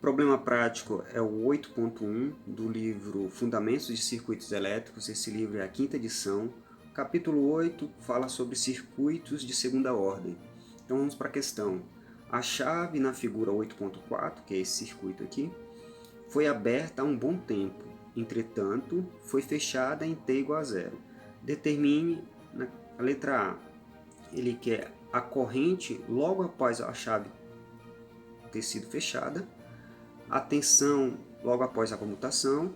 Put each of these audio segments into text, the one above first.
problema prático é o 8.1 do livro Fundamentos de Circuitos Elétricos. Esse livro é a 5ª edição. Capítulo 8 fala sobre circuitos de segunda ordem. Então vamos para a questão. A chave na figura 8.4, que é esse circuito aqui, foi aberta há um bom tempo. Entretanto, foi fechada em t igual a 0. Determine a letra A. Ele quer a corrente logo após a chave ter sido fechada, a tensão logo após a comutação.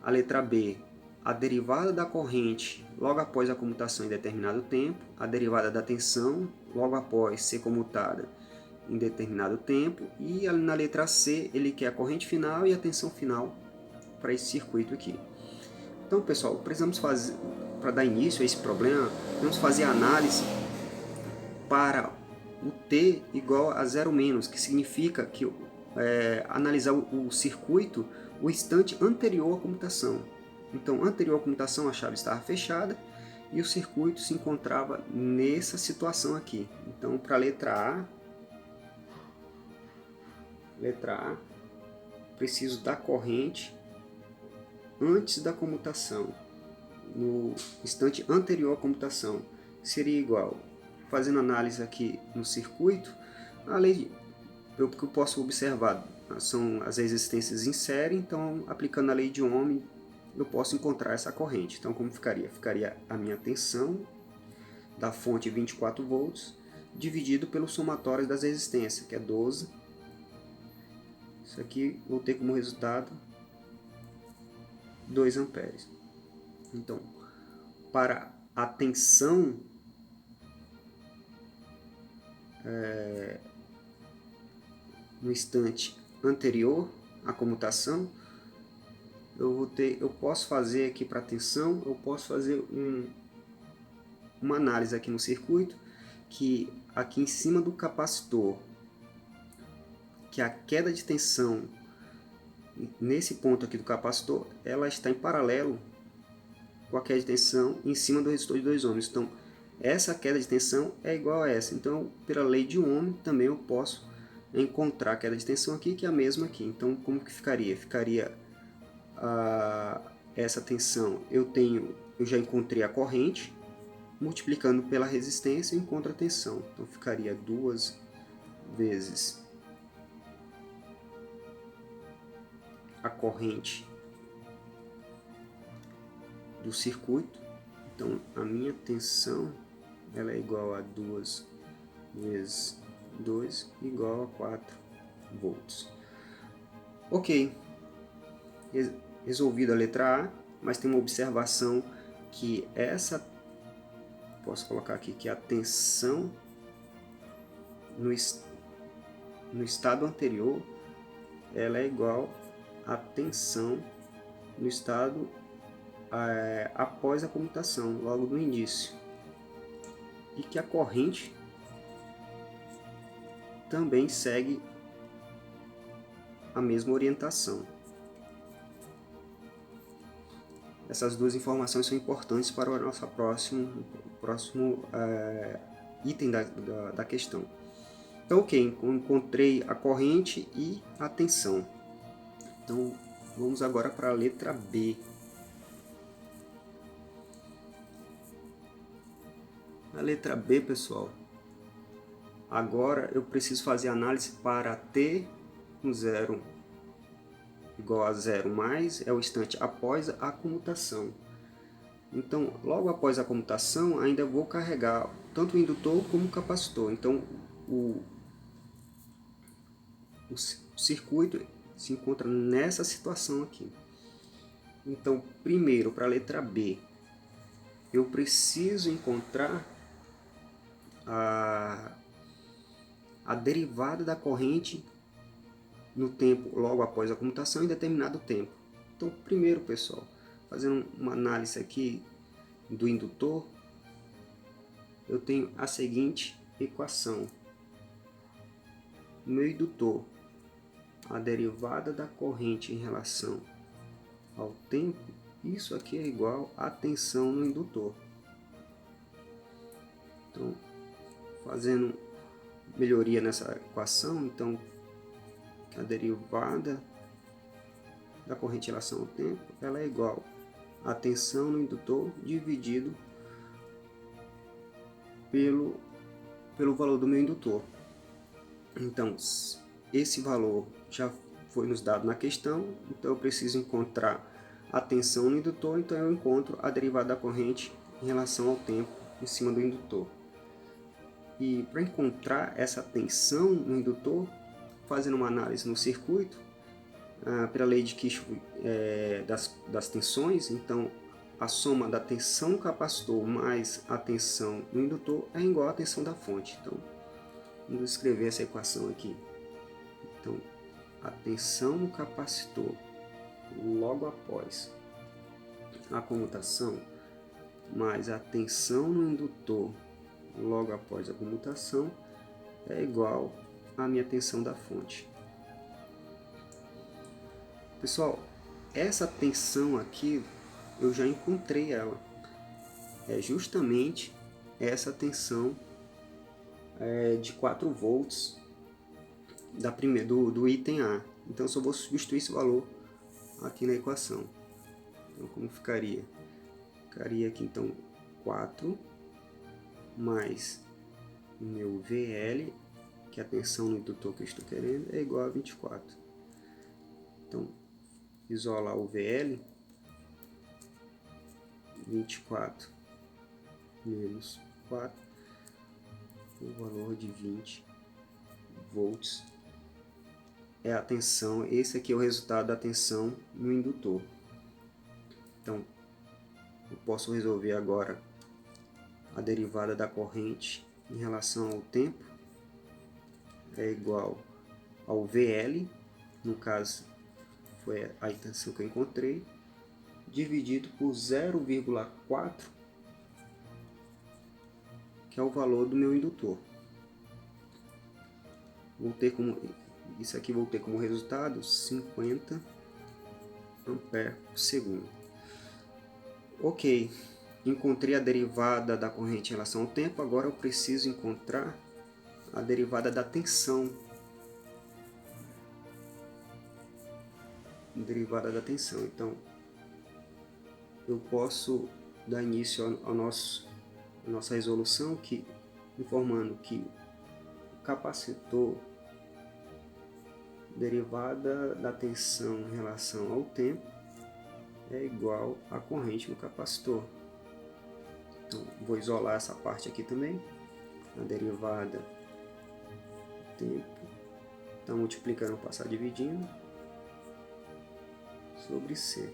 A letra B, a derivada da corrente logo após a comutação em determinado tempo, a derivada da tensão logo após ser comutada em determinado tempo, e na letra C ele quer a corrente final e a tensão final para esse circuito aqui. Então, pessoal, precisamos fazer, para dar início a esse problema, vamos fazer a análise para o t igual a 0 menos, que significa que analisar o circuito o instante anterior à comutação. Então, anterior à comutação, a chave estava fechada e o circuito se encontrava nessa situação aqui. Então, para a letra A, preciso da corrente antes da comutação, no instante anterior à comutação. Seria igual, fazendo análise aqui no circuito, o que eu posso observar são as resistências em série, então aplicando a lei de Ohm eu posso encontrar essa corrente. Então como ficaria? Ficaria a minha tensão da fonte 24 volts dividido pelo somatório das resistências, que é 12. Isso aqui vou ter como resultado 2 amperes. Então, para a tensão no instante anterior à comutação, eu posso fazer aqui para a tensão, eu posso fazer uma análise aqui no circuito, que aqui em cima do capacitor, que a queda de tensão nesse ponto aqui do capacitor, ela está em paralelo com a queda de tensão em cima do resistor de 2 ohms. Então, essa queda de tensão é igual a essa. Então, pela lei de Ohm, também eu posso encontrar a queda de tensão aqui, que é a mesma aqui. Então, como que ficaria? Ficaria essa tensão, eu já encontrei a corrente, multiplicando pela resistência, eu encontro a tensão. Então, ficaria 2 vezes a corrente do circuito. Então, a minha tensão ela é igual a 2 vezes 2 igual a 4 volts. Ok, resolvido a letra A, mas tem uma observação que posso colocar aqui, que a tensão no estado anterior ela é igual à tensão no estado após a comutação, logo no início, e que a corrente também segue a mesma orientação. Essas duas informações são importantes para o nosso próximo item da questão. Então, ok, encontrei a corrente e a tensão. Então, vamos agora para a letra B. A letra B, pessoal, agora eu preciso fazer análise para t com 0 igual a 0 mais, é o instante após a comutação. Então, logo após a comutação, ainda vou carregar tanto o indutor como o capacitor. Então, o circuito se encontra nessa situação aqui. Então, primeiro, para a letra B, eu preciso encontrar a derivada da corrente no tempo logo após a comutação em determinado tempo. Então, primeiro, pessoal, fazendo uma análise aqui do indutor, eu tenho a seguinte equação. No meu indutor, a derivada da corrente em relação ao tempo, isso aqui é igual à tensão no indutor. Então, fazendo melhoria nessa equação, então a derivada da corrente em relação ao tempo, ela é igual a tensão no indutor dividido pelo valor do meu indutor. Então, esse valor já foi nos dado na questão, então eu preciso encontrar a tensão no indutor, então eu encontro a derivada da corrente em relação ao tempo em cima do indutor. E para encontrar essa tensão no indutor, fazendo uma análise no circuito, pela lei de Kirchhoff das tensões, então a soma da tensão no capacitor mais a tensão no indutor é igual à tensão da fonte. Então, vamos escrever essa equação aqui. Então, a tensão no capacitor logo após a comutação mais a tensão no indutor logo após a comutação é igual à minha tensão da fonte. Pessoal, essa tensão aqui eu já encontrei ela. É justamente essa tensão de 4 volts do item A. Então eu só vou substituir esse valor aqui na equação. Então como ficaria? Ficaria aqui então 4 mais o meu VL, que é a tensão no indutor que eu estou querendo, é igual a 24. Então, isolar o VL, 24 menos 4, o valor de 20 volts é a tensão. Esse aqui é o resultado da tensão no indutor. Então, eu posso resolver agora a derivada da corrente em relação ao tempo, é igual ao VL, no caso foi a tensão que eu encontrei, dividido por 0,4, que é o valor do meu indutor. Isso aqui vou ter como resultado 50 ampere por segundo. Ok, encontrei a derivada da corrente em relação ao tempo, agora eu preciso encontrar a derivada da tensão. Então, eu posso dar início à nossa resolução, informando que o capacitor, derivada da tensão em relação ao tempo, é igual à corrente no capacitor. Então, vou isolar essa parte aqui também. A derivada do tempo está multiplicando, passar dividindo, sobre C.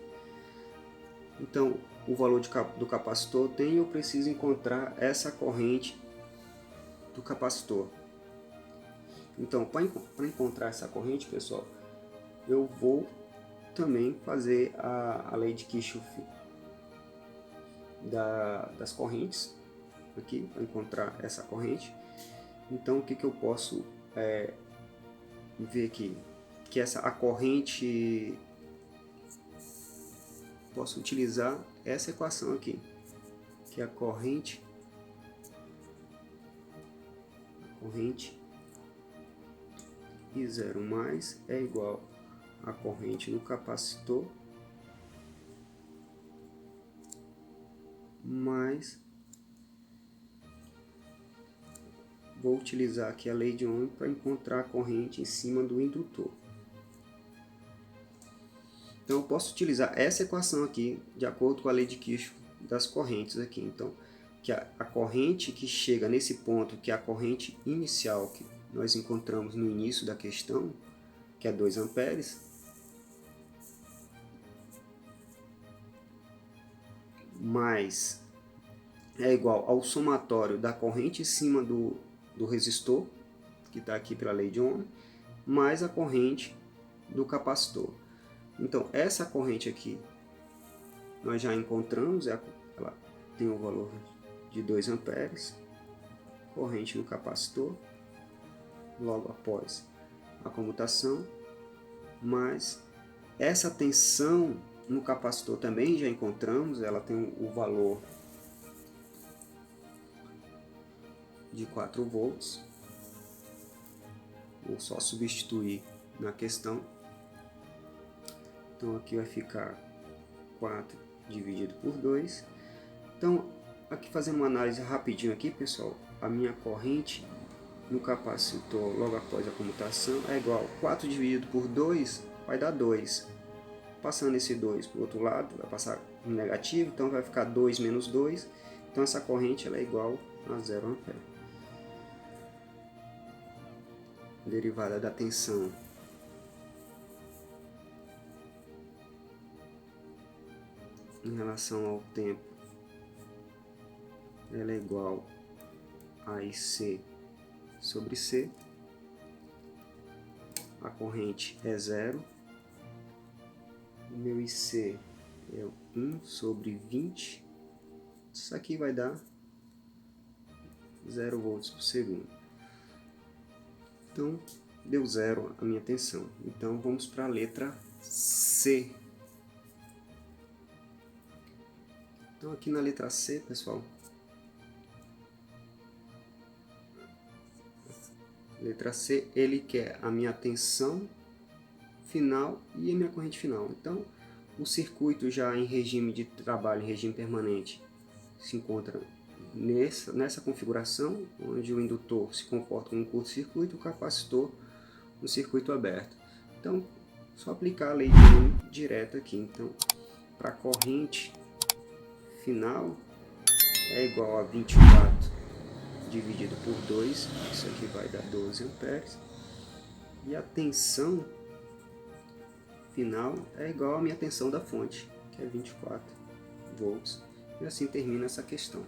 Então, o valor do capacitor eu preciso encontrar essa corrente do capacitor. Então, para encontrar essa corrente, pessoal, eu vou também fazer a lei de Kirchhoff das correntes, aqui, para encontrar essa corrente. Então, o que eu posso ver aqui? Que a corrente, posso utilizar essa equação aqui, que é a corrente I0 mais é igual a corrente no capacitor mais, vou utilizar aqui a lei de Ohm para encontrar a corrente em cima do indutor. Então eu posso utilizar essa equação aqui de acordo com a lei de Kirchhoff das correntes aqui. Então, que a corrente que chega nesse ponto, que é a corrente inicial que nós encontramos no início da questão, que é 2 amperes, mais é igual ao somatório da corrente em cima do resistor, que está aqui pela lei de Ohm, mais a corrente do capacitor. Então, essa corrente aqui, nós já encontramos, ela tem o valor de 2 amperes, corrente no capacitor, logo após a comutação, mas essa tensão no capacitor também já encontramos, ela tem o valor de 4 volts. Vou só substituir na questão. Então aqui vai ficar 4 dividido por 2. Então aqui fazendo uma análise rapidinho aqui, pessoal, a minha corrente no capacitor logo após a comutação é igual a 4 dividido por 2 vai dar 2. Passando esse 2 para o outro lado, vai passar no negativo, então vai ficar 2 menos 2. Então essa corrente ela é igual a 0 ampere. Derivada da tensão em relação ao tempo, ela é igual a IC sobre C. A corrente é 0. O meu IC é 1 sobre 20. Isso aqui vai dar 0 volts por segundo. Então, deu 0 a minha tensão. Então, vamos para a letra C. Então, aqui na letra C, pessoal, letra C, ele quer a minha tensão final e a minha corrente final. Então, o circuito já em regime de trabalho, em regime permanente, se encontra nessa configuração, onde o indutor se comporta como um curto-circuito e o capacitor no circuito aberto. Então, só aplicar a lei de Ohm direta aqui. Então, para a corrente final é igual a 24 dividido por 2, isso aqui vai dar 12 amperes. E a tensão final é igual à minha tensão da fonte, que é 24 volts. E assim termina essa questão.